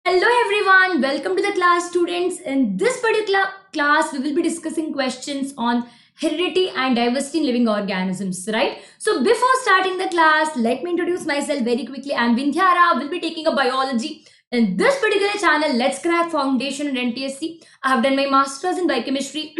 Hello everyone, welcome to the class students. In this particular class, we will be discussing questions on heredity and diversity in living organisms, right? So before starting the class, let me introduce myself very quickly. I'm Vindhyara, will be taking a biology. In this particular channel, Let's Crack Foundation and NTSC. I have done my master's in biochemistry,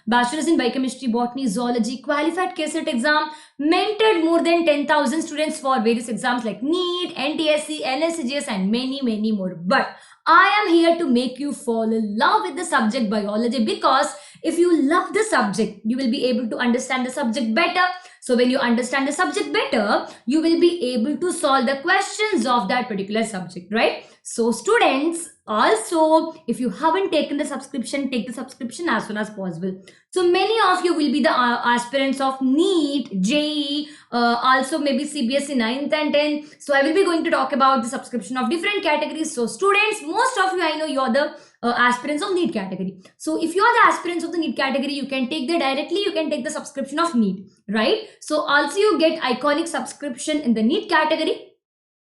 bachelor's in biochemistry, botany, zoology, qualified KCET exam, mentored more than 10,000 students for various exams like NEET, NTSC, NSCGS and many more. But I am here to make you fall in love with the subject biology, because if you love the subject, you will be able to understand the subject better. So when you understand the subject better, you will be able to solve the questions of that particular subject, right? So students, also, if you haven't taken the subscription, take the subscription as soon as possible. So many of you will be the aspirants of NEET, JEE, also maybe CBSE 9th and 10th. So I will be going to talk about the subscription of different categories. So students, most of you, I know you're the aspirants of NEET category. So if you are the aspirants of the NEET category, you can take you can take the subscription of NEET, right? So also you get iconic subscription in the NEET category.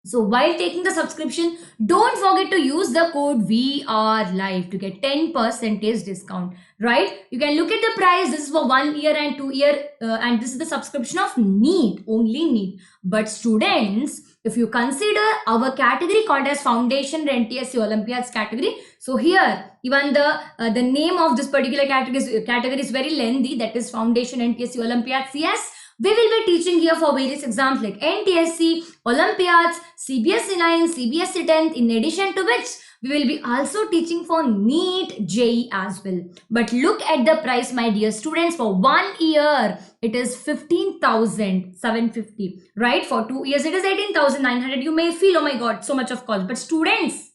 So while taking the subscription, don't forget to use the code VRLive to get 10% discount, right? You can look at the price. This is for 1 year and 2 year, and this is the subscription of NEET, only NEET. But students, if you consider our category called as Foundation NTSC Olympiads category, so here even the name of this particular category is very lengthy. That is Foundation NTSC Olympiads. Yes, we will be teaching here for various exams like NTSC, Olympiads, CBSE 9, CBSE 10th, in addition to which we will be also teaching for NEET, JEE as well. But look at the price, my dear students. For 1 year, it is 15,750, right? For 2 years, it is 18,900. You may feel, oh my God, so much of cost. But students,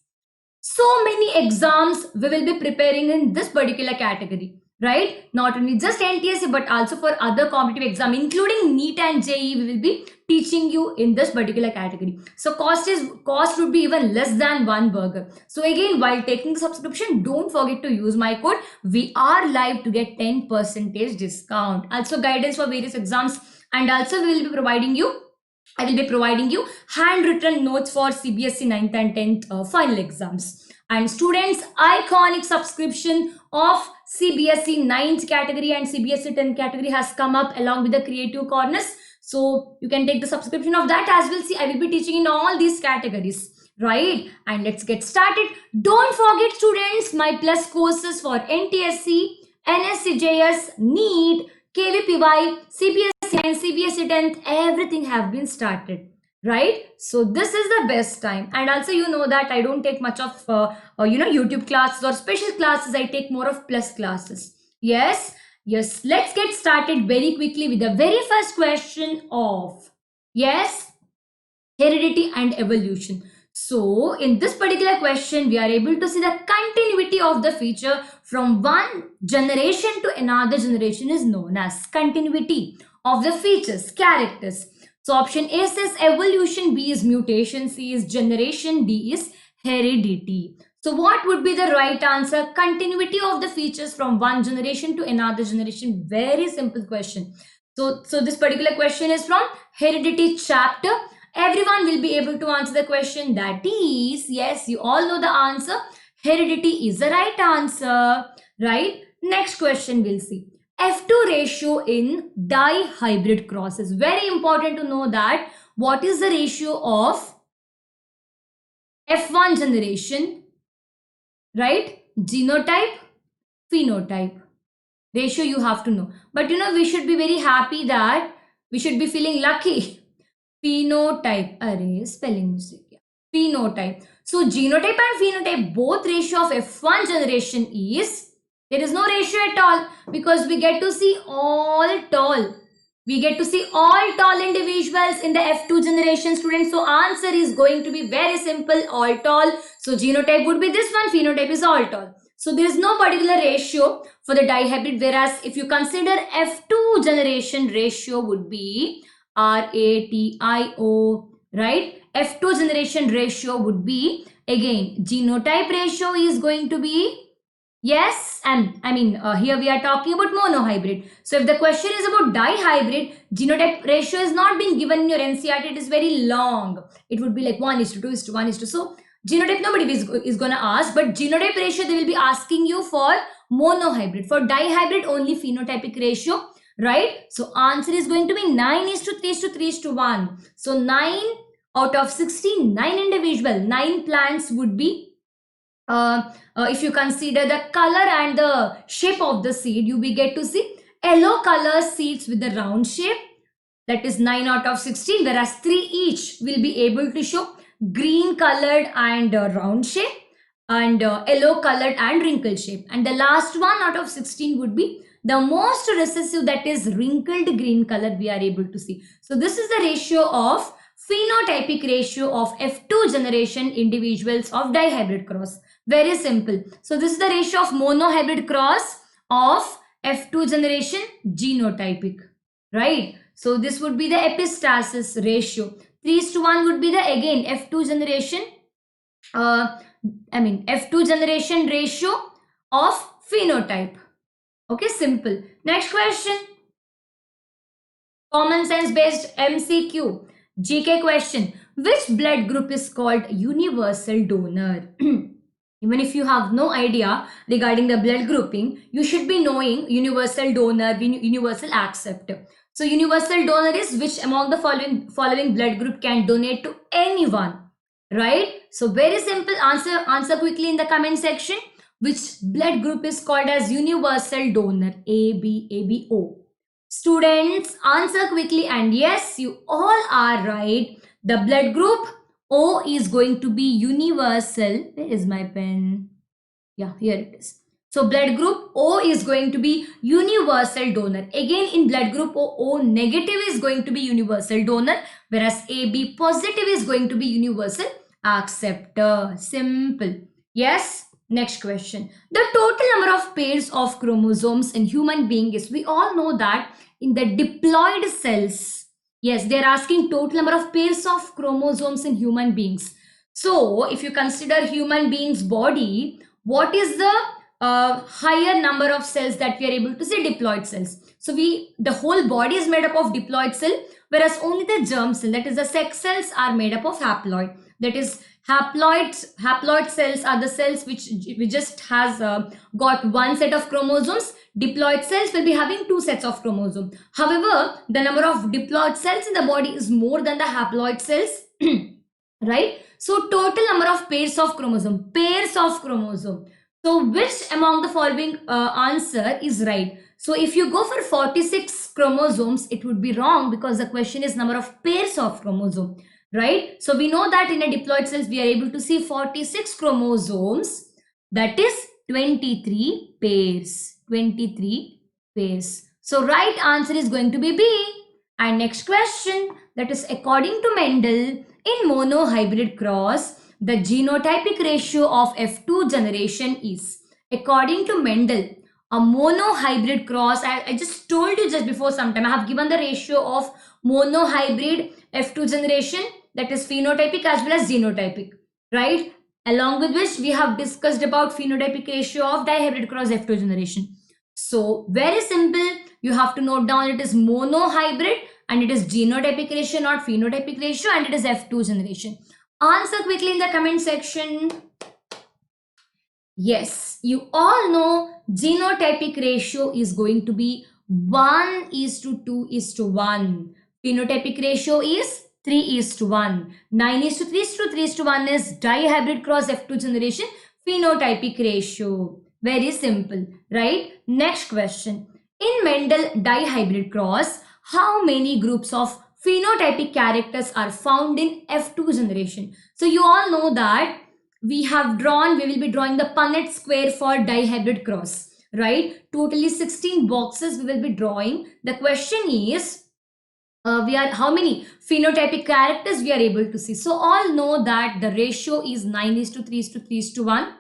so many exams we will be preparing in this particular category, right? Not only just NTSC, but also for other competitive exam, including NEET and JEE, we will be teaching you in this particular category. So cost would be even less than one burger. So again, while taking the subscription, don't forget to use my code VRLive to get 10% discount. Also guidance for various exams, and also we will be providing you I will be providing you handwritten notes for CBSE 9th and 10th final exams. And students, iconic subscription of CBSE 9th category and CBSE 10th category has come up along with the Creative Corners. So you can take the subscription of that as well. See, I will be teaching in all these categories, right? And let's get started. Don't forget, students, my plus courses for NTSC, NSCJS, NEET, KVPY, CBSE and CBSE 10th, everything have been started, right? So this is the best time. And also you know that I don't take much of YouTube classes or special classes. I take more of plus classes. Yes, let's get started very quickly with the very first question of, yes, heredity and evolution. So in this particular question, we are able to see the continuity of the feature from one generation to another generation is known as continuity of the features, characters. So option A says evolution, B is mutation, C is generation, D is heredity. So what would be the right answer? Continuity of the features from one generation to another generation. Very simple question. So this particular question is from heredity chapter. Everyone will be able to answer the question. That is, yes, you all know the answer. Heredity is the right answer, right? Next question we'll see. F2 ratio in dihybrid crosses. Very important to know that what is the ratio of F1 generation, right? Genotype, phenotype. Ratio you have to know. But we should be very happy that we should be feeling lucky. Phenotype. Array, spelling mistake. Phenotype. So genotype and phenotype, both ratio of F1 generation is, there is no ratio at all, because we get to see all tall. We get to see all tall individuals in the F2 generation, students. So answer is going to be very simple, all tall. So genotype would be this one, phenotype is all tall. So there is no particular ratio for the dihybrid, whereas if you consider F2 generation, ratio would be ratio, right? F2 generation ratio would be, again, genotype ratio is going to be, yes, and here we are talking about monohybrid. So if the question is about dihybrid, genotype ratio is not being given in your NCERT. It is very long. It would be like 1:2:1:2. So Genotype nobody is going to ask, but genotype ratio they will be asking you for monohybrid. For dihybrid only phenotypic ratio, right? So answer is going to be 9 is to 3 is to 3 is to 1. So 9 out of 16, 9 individual, 9 plants would be, if you consider the color and the shape of the seed, you will get to see yellow color seeds with the round shape, that is 9 out of 16, whereas 3 each will be able to show green colored and round shape, and yellow colored and wrinkled shape. And the last one out of 16 would be the most recessive, that is wrinkled green color we are able to see. So this is the ratio of phenotypic ratio of F2 generation individuals of dihybrid cross. Very simple. So this is the ratio of monohybrid cross of F2 generation genotypic, right? So this would be the epistasis ratio. 3 is to 1 would be the again F2 generation, F2 generation ratio of phenotype. Okay, simple. Next question. Common sense based MCQ. GK question. Which blood group is called universal donor? Even if you have no idea regarding the blood grouping, you should be knowing universal donor, universal acceptor. So universal donor is which among the following blood group can donate to anyone, right? So very simple, answer quickly in the comment section. Which blood group is called as universal donor? ABO. Students, answer quickly, and yes, you all are right. The blood group O is going to be universal. Where is my pen? Yeah, here it is. So blood group O is going to be universal donor. Again, in blood group O negative is going to be universal donor, whereas AB positive is going to be universal acceptor. Simple. Yes. Next question. The total number of pairs of chromosomes in human being is, we all know that in the diploid cells, yes, they are asking total number of pairs of chromosomes in human beings. So if you consider human beings body, what is the higher number of cells that we are able to see? Diploid cells. So the whole body is made up of diploid cell, whereas only the germ cell, that is the sex cells, are made up of haploid. That is haploid cells are the cells which just has got one set of chromosomes. Diploid cells will be having two sets of chromosomes. However, the number of diploid cells in the body is more than the haploid cells, right? So total number of pairs of chromosome. So which among the following answer is right? So if you go for 46 chromosomes, it would be wrong because the question is number of pairs of chromosome, right? So we know that in a diploid cells, we are able to see 46 chromosomes, that is 23 pairs. 23 pairs. So right answer is going to be B. And next question, that is according to Mendel, in monohybrid cross, the genotypic ratio of F2 generation is, according to Mendel, a monohybrid cross. I just told you just before some time, I have given the ratio of monohybrid F2 generation, that is phenotypic as well as genotypic, right? Along with which we have discussed about phenotypic ratio of dihybrid cross F2 generation. So very simple, you have to note down it is monohybrid and it is genotypic ratio, not phenotypic ratio, and it is F2 generation. Answer quickly in the comment section. Yes, you all know genotypic ratio is going to be 1 is to 2 is to 1. Phenotypic ratio is 3 is to 1. 9 is to 3 is to 3 is to 1 is dihybrid cross F2 generation phenotypic ratio. Very simple, right? Next question. In Mendel dihybrid cross, how many groups of phenotypic characters are found in F2 generation? So you all know that we will be drawing the Punnett square for dihybrid cross, right? Totally 16 boxes we will be drawing. The question is, how many phenotypic characters we are able to see. So all know that the ratio is 9 is to 3 is to 3 is to 1,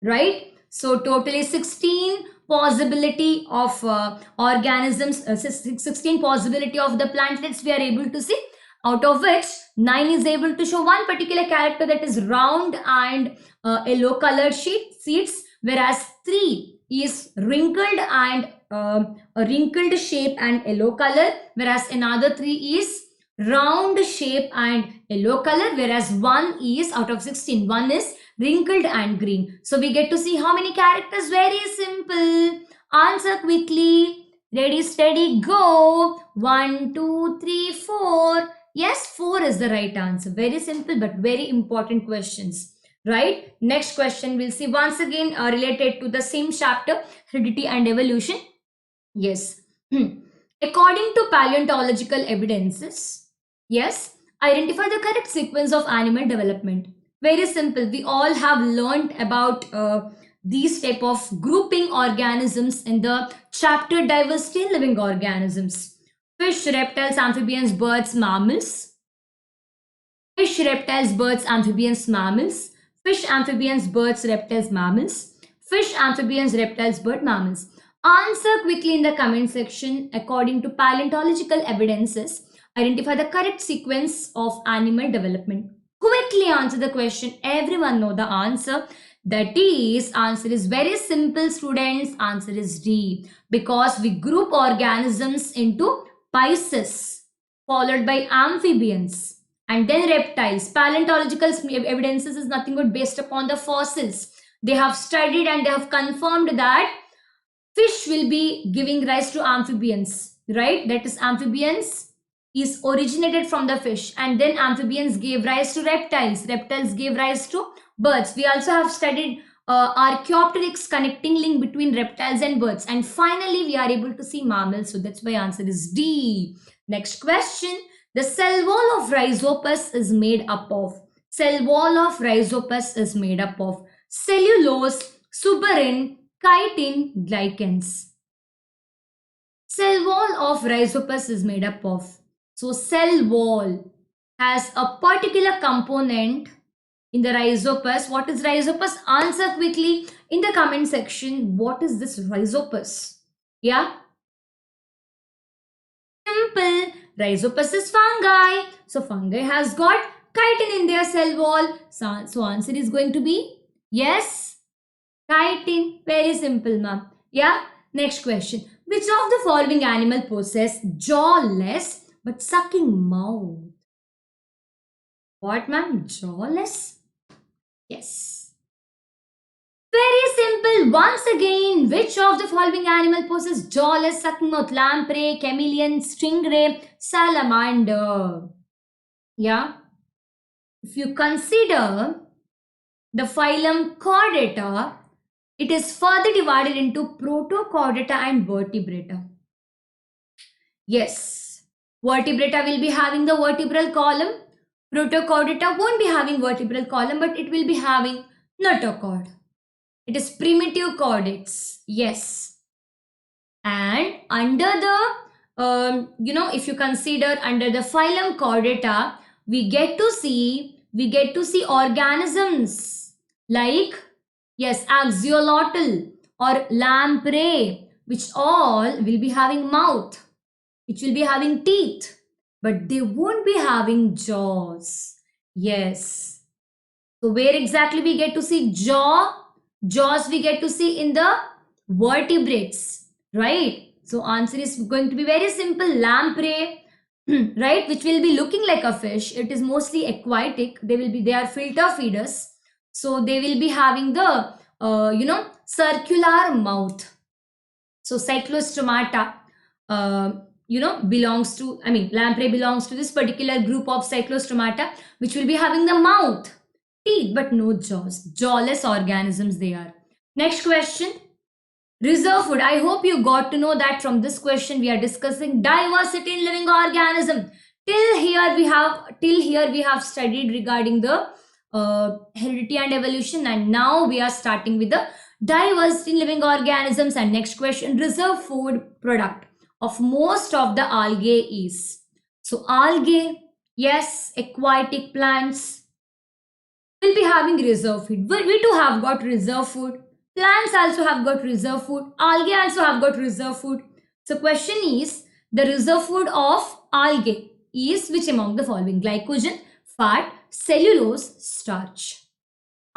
right? So totally 16 possibility of organisms, 16 possibility of the plantlets we are able to see, out of which 9 is able to show one particular character, that is round and yellow colored seeds, whereas 3 is wrinkled and a wrinkled shape and yellow color, whereas another 3 is round shape and yellow color, whereas one is out of 16, one is wrinkled and green. So we get to see how many characters. Very simple. Answer quickly. Ready, steady, go. 1, 2, 3, 4. Yes, 4 is the right answer. Very simple but very important questions. Right? Next question we'll see once again related to the same chapter, heredity and evolution. Yes. According to paleontological evidences, yes, identify the correct sequence of animal development. Very simple. We all have learned about these type of grouping organisms in the chapter diversity in living organisms. Fish, reptiles, amphibians, birds, mammals. Fish, reptiles, birds, amphibians, mammals. Fish, amphibians, birds, reptiles, mammals. Fish, amphibians, reptiles, bird, mammals. Answer quickly in the comment section. According to paleontological evidences, identify the correct sequence of animal development. Quickly answer the question. Everyone know the answer. That is, answer is very simple, students. Answer is D. Because we group organisms into Pisces, followed by amphibians, and then reptiles. Paleontological evidences is nothing but based upon the fossils. They have studied and they have confirmed that fish will be giving rise to amphibians, right? That is, amphibians is originated from the fish, and then amphibians gave rise to reptiles. Reptiles gave rise to birds. We also have studied Archaeopteryx, connecting link between reptiles and birds, and finally we are able to see mammals. So that's why answer is D. Next question. The cell wall of Rhizopus is made up of. Cell wall of Rhizopus is made up of cellulose, suberin, chitin, glycans. Cell wall of Rhizopus is made up of. So cell wall has a particular component in the Rhizopus. What is Rhizopus? Answer quickly in the comment section. What is this Rhizopus? Yeah. Simple. Rhizopus is fungi. So fungi has got chitin in their cell wall. So answer is going to be yes, chitin. Very simple, ma'am. Yeah. Next question. Which of the following animal possess jawless but sucking mouth? What, ma'am? Jawless? Yes. Very simple. Once again, which of the following animal possess jawless sucking mouth? Lamprey, chameleon, stingray, salamander. Yeah. If you consider the phylum Chordata, it is further divided into Protochordata and Vertebrata. Yes, Vertebrata will be having the vertebral column. Protochordata won't be having vertebral column, but it will be having notochord. It is primitive chordates. Yes. And under the, if you consider under the phylum Chordata, we get to see organisms like, yes, axolotl or lamprey, which all will be having mouth, which will be having teeth, but they won't be having jaws. Yes. So where exactly we get to see jaw? Jaws we get to see in the vertebrates, right? So answer is going to be very simple, lamprey, right? Which will be looking like a fish. It is mostly aquatic. They are filter feeders. So they will be having the, circular mouth. So cyclostomata, belongs to, lamprey belongs to this particular group of cyclostomata, which will be having the mouth, teeth, but no jaws. Jawless organisms they are. Next question. Reserve food. I hope you got to know that from this question we are discussing diversity in living organism. Till here we have studied regarding the heredity and evolution, and now we are starting with the diversity in living organisms. And next question, reserve food product of most of the algae is. So algae, yes, aquatic plants will be having reserve food. We too have got reserve food. Plants also have got reserve food. Algae also have got reserve food. So question is, the reserve food of algae is which among the following? Glycogen, fat, cellulose, starch.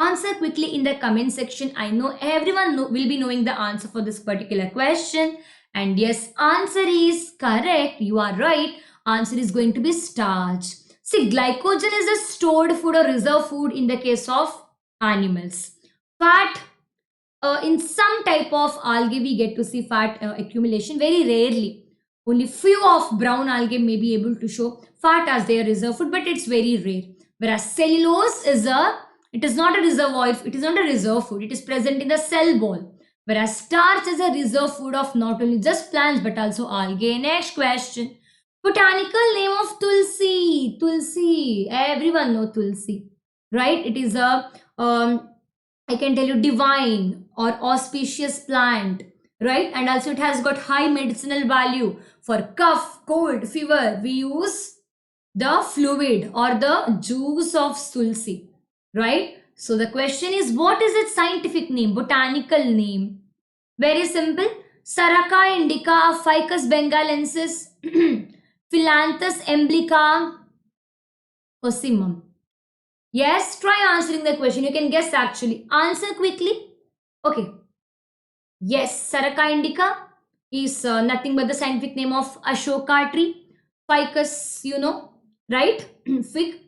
Answer quickly in the comment section. I know everyone will be knowing the answer for this particular question. And yes, answer is correct. You are right. Answer is going to be starch. See, glycogen is a stored food or reserve food in the case of animals. Fat, in some type of algae, we get to see fat accumulation very rarely. Only few of brown algae may be able to show fat as their reserve food, but it's very rare. Whereas cellulose it is not a reservoir, it is not a reserve food. It is present in the cell wall. Whereas starch is a reserve food of not only just plants but also algae. Next question. Botanical name of tulsi. Tulsi. Everyone know tulsi, right? It is a I can tell you divine or auspicious plant, right? And also it has got high medicinal value for cough, cold, fever. We use the fluid or the juice of tulsi, right? So the question is, what is its scientific name, botanical name? Very simple. Saraca indica, Ficus bengalensis, Philanthus emblica, ocimum. Yes, try answering the question. You can guess actually. Answer quickly. Okay. Yes, Saraca indica is nothing but the scientific name of Ashoka tree. Ficus, you know, right? Fig.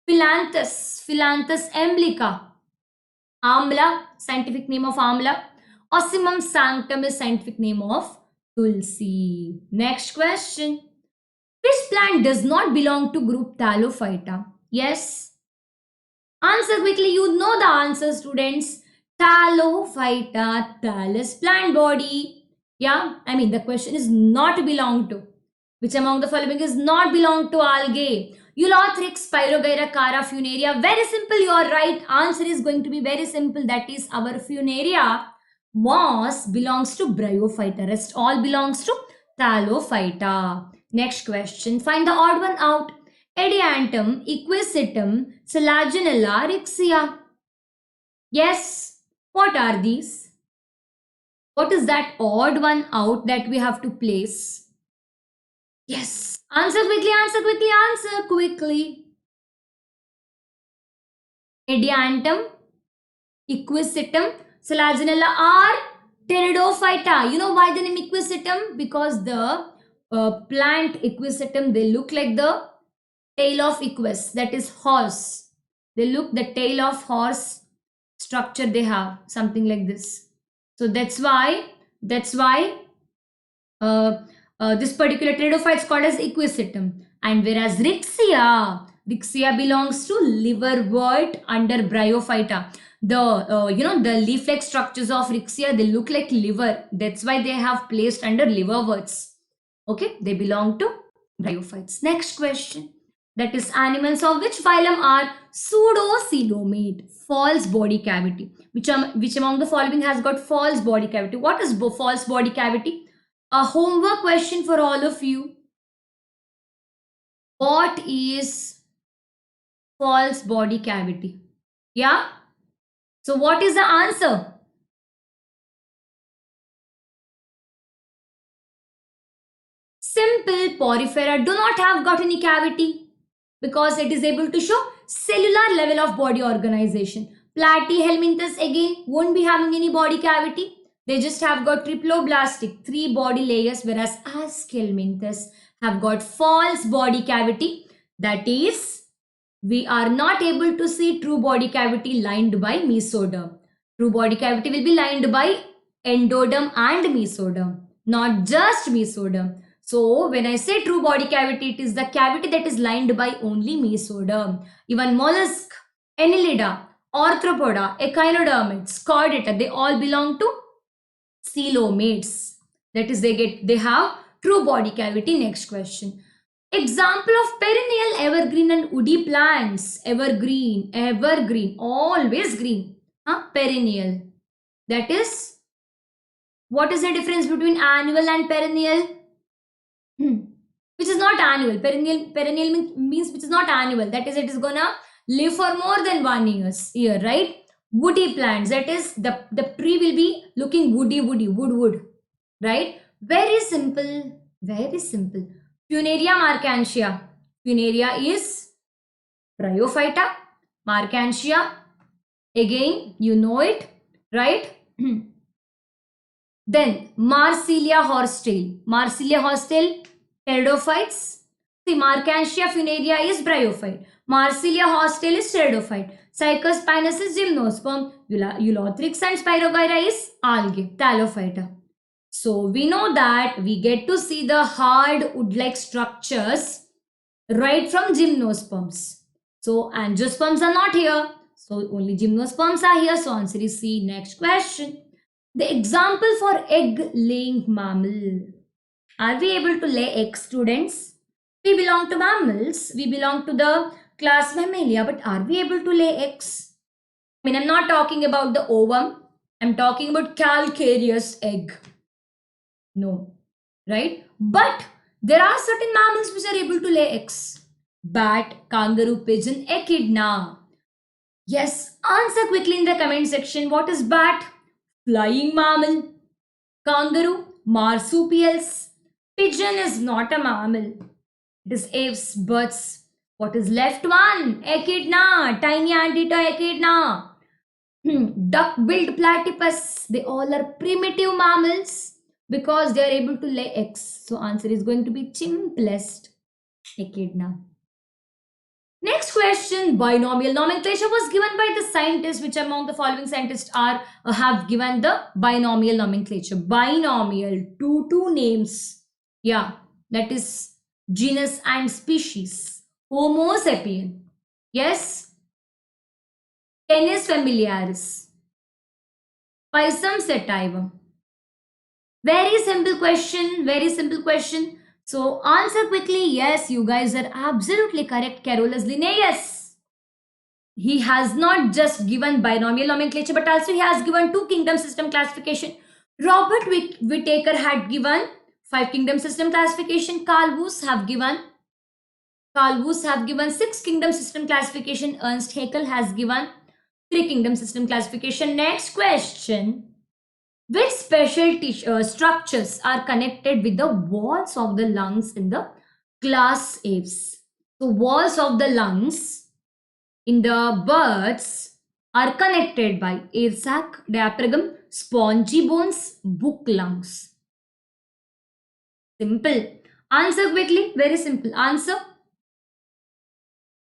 Philanthus emblica. Amla, scientific name of Amla. Ocimum sanctum is scientific name of Tulsi. Next question. Which plant does not belong to group Thallophyta? Yes. Answer quickly. You know the answer, students. Thallophyta, thallus, plant body. Yeah, I mean the question is not belong to. Which among the following is not belong to algae? Eulothrix, Pyrogyra, Cara, Funaria. Very simple, you are right. Answer is going to be very simple. That is our Funaria. Moss belongs to Bryophyta. Rest all belongs to Thallophyta. Next question. Find the odd one out. Ediantum, Equisetum, Selaginella, Rixia. Yes. What are these? What is that odd one out that we have to place? Yes. Answer quickly, answer quickly, answer quickly. Ediantum, Equisetum, Selaginella are Pteridophyta. You know why the name Equisetum? Because the plant Equisetum, they look like the tail of equus, that is horse. They look the tail of horse structure they have, something like this. So that's why this particular pteridophyte is called as Equisetum. And whereas Rixia belongs to liverwort under Bryophyta. The leaf-like structures of Rixia, they look like liver. That's why they have placed under liverworts. Okay, they belong to bryophytes. Next question. That is, animals of which phylum are pseudocoelomate, false body cavity. Which among the following has got false body cavity? What is false body cavity? A homework question for all of you. What is false body cavity? Yeah? So what is the answer? Simple. Porifera do not have got any cavity, because it is able to show cellular level of body organization. Platyhelminthes again won't be having any body cavity. They just have got triploblastic, 3 body layers, whereas Aschelminthes have got false body cavity. That is, we are not able to see true body cavity lined by mesoderm. True body cavity will be lined by endoderm and mesoderm, not just mesoderm. So when I say true body cavity, it is the cavity that is lined by only mesoderm. Even mollusk, Annelida, Arthropoda, Echinodermids, Chordata, they all belong to coelomates. That is, they have true body cavity. Next question. Example of perennial, evergreen and woody plants. Evergreen, always green. Perennial. That is, what is the difference between annual and perennial? Which is not annual. Perennial means which is not annual. That is, it is gonna live for more than 1 year, right? Woody plants, that is, the tree will be looking woody, wood, right? Very simple, very simple. Funaria marcantia. Funaria is Bryophyta. Marcantia, again, you know it, right? Then Marsilia horsetail. Marsilia horsetail, pteridophytes. See, Marcantia funaria is bryophyte. Marsilia hostile is pteridophyte. Cyclospinus is gymnosperm. Eulothrix and Spirogyra is algae, thallophyta. So we know that we get to see the hard wood-like structures right from gymnosperms. So angiosperms are not here. So only gymnosperms are here. So answer is C. Next question. The example for egg-laying mammal. Are we able to lay eggs, students? We belong to mammals. We belong to the class Mammalia. But are we able to lay eggs? I mean, I'm not talking about the ovum. I'm talking about calcareous egg. No, right? But there are certain mammals which are able to lay eggs. Bat, kangaroo, pigeon, echidna. Yes, answer quickly in the comment section. What is bat? Flying mammal. Kangaroo, marsupials. Pigeon is not a mammal. It is aves, birds. What is left one? Echidna, tiny anteater echidna. Duck-billed platypus. They all are primitive mammals because they are able to lay eggs. So answer is going to be chimplest echidna. Next question, binomial nomenclature was given by the scientists. Which among the following scientists are have given the binomial nomenclature? Binomial, two names. Yeah, that is genus and species. Homo sapien. Yes. Canis familiaris. Pisum sativum. Very simple question. Very simple question. So answer quickly. Yes, you guys are absolutely correct. Carolus Linnaeus. He has not just given binomial nomenclature, but also he has given 2 kingdom system classification. Robert Whittaker had given 5 kingdom system classification. Carl Woese have given 6 kingdom system classification. Ernst Haeckel has given 3 kingdom system classification. Next question. Which special structures are connected with the walls of the lungs in the class Aves? So walls of the lungs in the birds are connected by air sac, diaphragm, spongy bones, book lungs. Simple. Answer quickly. Very simple. Answer.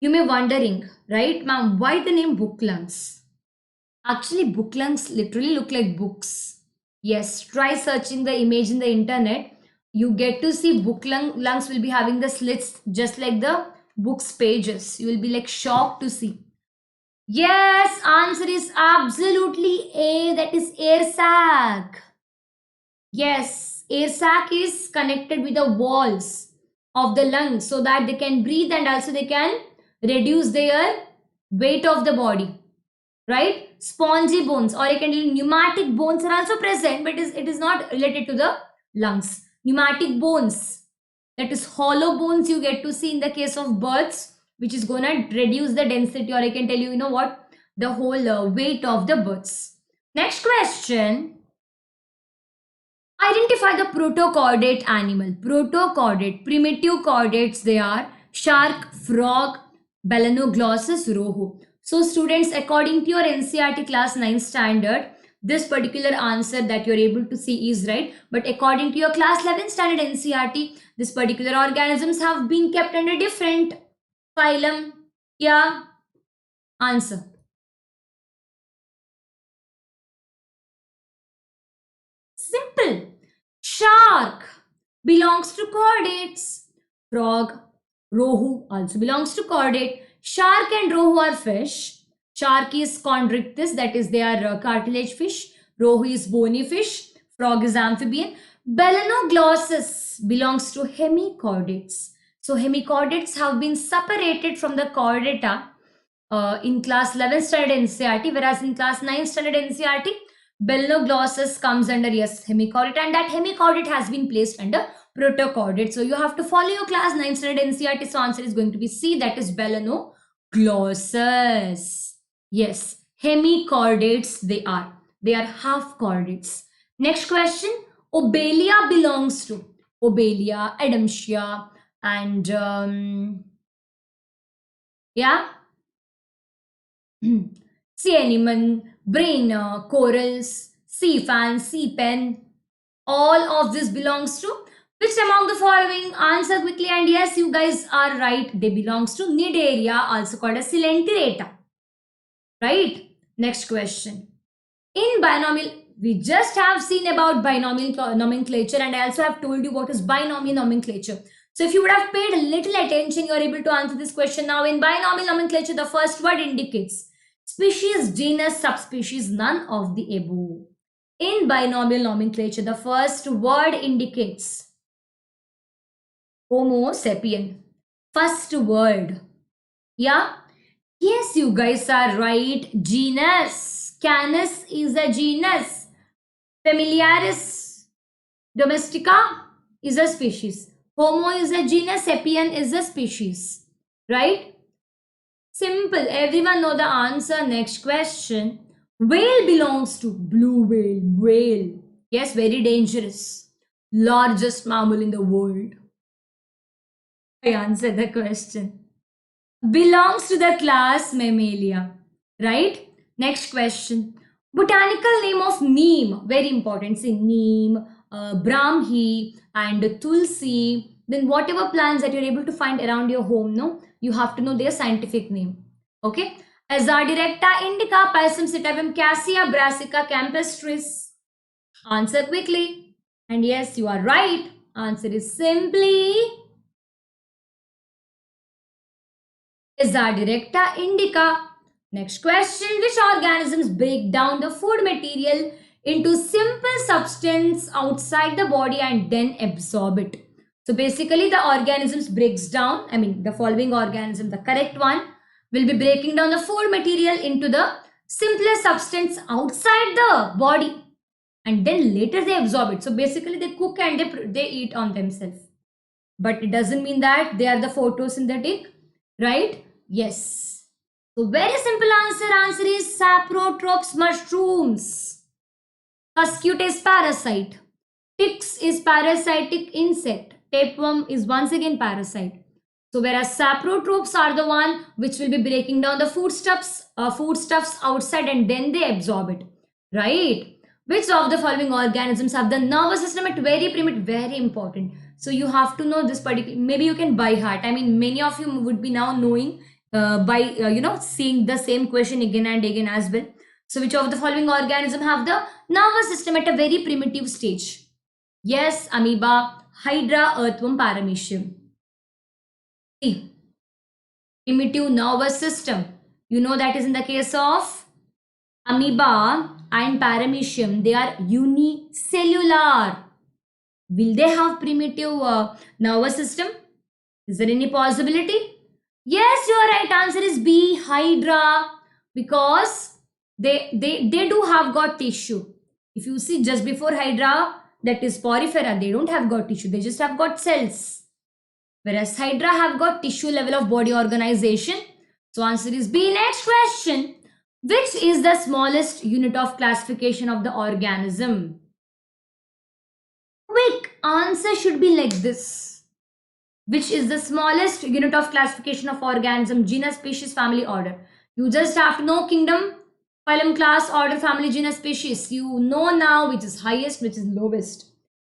You may wondering, right, ma'am, why the name book lungs? Actually, book lungs literally look like books. Yes, try searching the image in the internet. You get to see lungs will be having the slits just like the book's pages. You will be like shocked to see. Yes, answer is absolutely A. That is air sac. Yes, air sac is connected with the walls of the lungs so that they can breathe and also they can reduce their weight of the body. Right? Spongy bones or I can tell pneumatic bones are also present, but it is not related to the lungs. Pneumatic bones, that is hollow bones you get to see in the case of birds, which is going to reduce the density or I can tell you, you know what, the whole weight of the birds. Next question. Identify the protochordate animal. Protochordate, primitive chordates they are shark, frog, Balanoglossus, rohu. So students, according to your NCERT class 9 standard, this particular answer that you're able to see is right. But according to your class 11 standard NCERT, this particular organisms have been kept under different phylum. Yeah. Answer. Simple. Shark belongs to chordates. Frog, rohu also belongs to chordate. Shark and rohu are fish. Shark is chondrichthyes, that is they are cartilage fish. Rohu is bony fish. Frog is amphibian. Balanoglossus belongs to hemichordates. So hemichordates have been separated from the chordata in class 11 standard NCERT, whereas in class 9 standard NCERT, Balanoglossus comes under yes hemichordate, and that hemichordate has been placed under protochordate. So you have to follow your class 9 standard NCERT. So answer is going to be C, that is Balanoglossus. Yes, hemichordates they are. They are half chordates. Next question. Obelia belongs to Obelia, Adamsia, and yeah. Sea anemone, brainer, corals, sea fan, sea pen, all of this belongs to Which among the following? Answer quickly, and yes, you guys are right. They belongs to Cnidaria, also called as Coelenterata. Right? Next question. In binomial, we just have seen about binomial nomenclature, and I also have told you what is binomial nomenclature. So if you would have paid a little attention, you are able to answer this question now. In binomial nomenclature, the first word indicates species, genus, subspecies, none of the above. In binomial nomenclature, the first word indicates Homo sapien. First word. Yeah? Yes, you guys are right. Genus. Canis is a genus. Familiaris domestica is a species. Homo is a genus. Sapien is a species. Right? Simple. Everyone know the answer. Next question. Whale belongs to blue whale. Whale. Yes, very dangerous. Largest mammal in the world. I answered the question. Belongs to the class Mammalia. Right? Next question. Botanical name of neem. Very important. Say neem, brahmi, and tulsi. Then whatever plants that you're able to find around your home, no, you have to know their scientific name. Okay? Azadirachta indica, Pisum sativum, Cassia brassica, campestris. Answer quickly. And yes, you are right. Answer is simply Azadirachta indica. Next question. Which organisms break down the food material into simple substance outside the body and then absorb it? So basically the organisms breaks down, the following organism, the correct one, will be breaking down the food material into the simplest substance outside the body and then later they absorb it. So basically they cook and they eat on themselves. But it doesn't mean that they are the photosynthetic, right? Yes. So very simple answer. Answer is saprotrops, mushrooms. Cuscute is parasite. Ticks is parasitic insect. Tapeworm is once again parasite. So whereas saprotrops are the one which will be breaking down the foodstuffs outside and then they absorb it. Right? Which of the following organisms have the nervous system at very primitive? Very important. So you have to know this particular. Maybe you can by heart. Many of you would be now knowing by seeing the same question again and again as well. So which of the following organism have the nervous system at a very primitive stage? Yes, amoeba, hydra, earthworm, paramecium. See, primitive nervous system. You know that is in the case of amoeba and paramecium. They are unicellular. Will they have primitive nervous system? Is there any possibility? Yes, your right answer is B, hydra, because they do have got tissue. If you see just before hydra, that is porifera, they don't have got tissue, they just have got cells. Whereas hydra have got tissue level of body organization. So answer is B. Next question. Which is the smallest unit of classification of the organism? Quick answer should be like this. Which is the smallest unit of classification of organism? Genus, species, family, order. You just have to know kingdom, phylum, class, order, family, genus, species. You know now which is highest, which is lowest,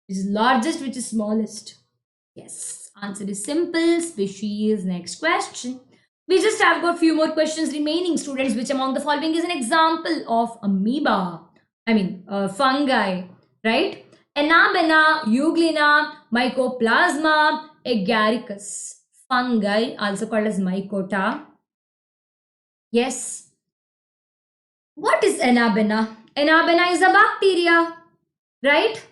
which is largest, which is smallest. Yes, answer is simple. Species. Next question. We just have got few more questions remaining, students. Which among the following is an example of amoeba? Fungi, right? Anabaena, Euglena, Mycoplasma, Agaricus. Fungi, also called as Mycota. Yes. What is Anabaena? Anabaena is a bacteria, right?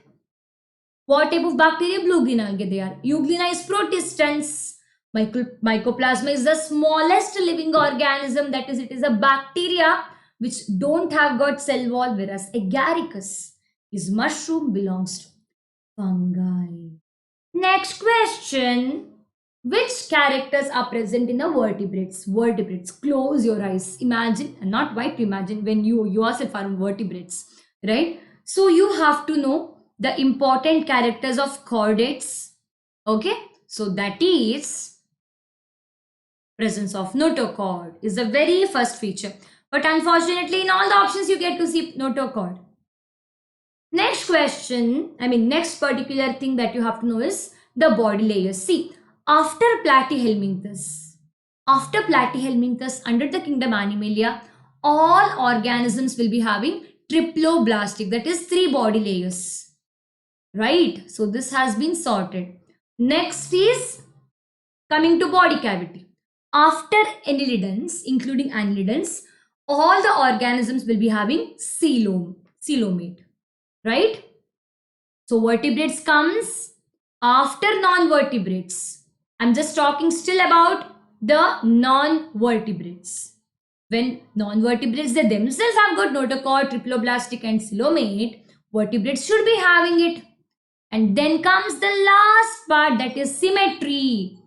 What type of bacteria? Blue-green they are. Euglena is protistans. Mycoplasma is the smallest living organism, that is, it is a bacteria which don't have got cell wall, whereas Agaricus is mushroom, belongs to fungi. Next question. Which characters are present in the vertebrates? Vertebrates. Close your eyes. Imagine, and not why to imagine, when you yourself are vertebrates, right? So you have to know the important characters of chordates. Okay? So that is presence of notochord is the very first feature. But unfortunately, in all the options, you get to see notochord. Next question, next particular thing that you have to know is the body layers. See, after Platyhelminthes, under the kingdom Animalia, all organisms will be having triploblastic, that is 3 body layers, right? So this has been sorted. Next is coming to body cavity. After annelidans, including annelidans, all the organisms will be having coelomate, right? So vertebrates comes after non-vertebrates. I'm just talking still about the non-vertebrates. When non-vertebrates they themselves have got notochord, triploblastic and coelomate, vertebrates should be having it. And then comes the last part, that is symmetry.